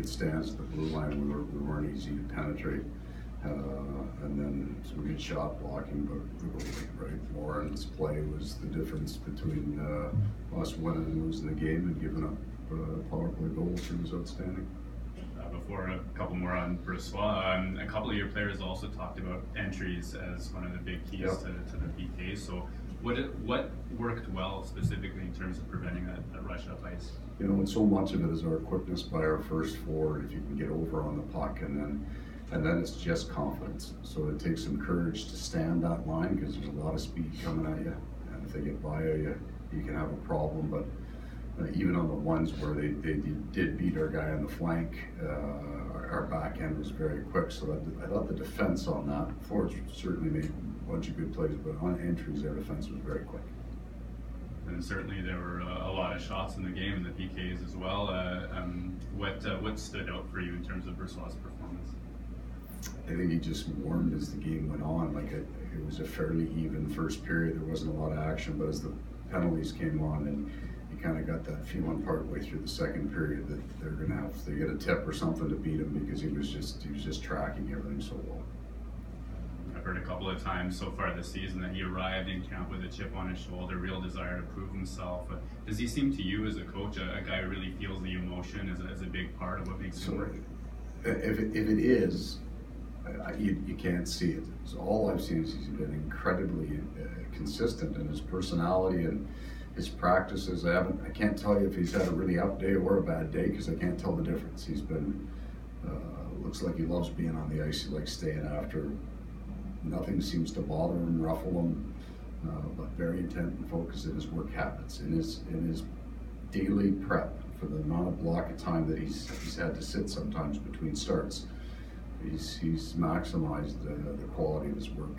good stance at the blue line. We weren't easy to penetrate. And then some good shot blocking, but the goalie, right? Warren's play was the difference between us winning and losing the game, and giving up power play goals. He was outstanding. Before a couple more on Brossoit, a couple of your players also talked about entries as one of the big keys to the PK. So what worked well specifically in terms of preventing that rush up ice? You know, and so much of it is our quickness by our first forward. If you can get over on the puck, and then it's just confidence. So it takes some courage to stand that line, because there's a lot of speed coming at you, and if they get by you, you can have a problem. But even on the ones where they did beat our guy on the flank, our back end was very quick. So I thought the defense on that, forwards certainly made a bunch of good plays, but on entries, their defense was very quick. And certainly there were a lot of shots in the game, and the PKs as well. What stood out for you in terms of Brossoit's performance? I think he just warmed as the game went on. Like it was a fairly even first period. There wasn't a lot of action, but as the penalties came on, and you kind of got that feeling part way through the second period that they're going to have to get a tip or something to beat him, because he was just tracking everything so well. I've heard a couple of times so far this season that he arrived in camp with a chip on his shoulder, real desire to prove himself. Does he seem to you as a coach a guy who really feels the emotion as a big part of what makes him work? If it is, you can't see it. So all I've seen is he's been incredibly consistent in his personality and his practices. I can't tell you if he's had a really up day or a bad day, because I can't tell the difference. He's been, looks like he loves being on the ice. He likes staying after. Nothing seems to bother him, ruffle him, but very intent and focused in his work habits, in his daily prep for the amount of block of time that he's had to sit sometimes between starts. He's maximized the quality of his work.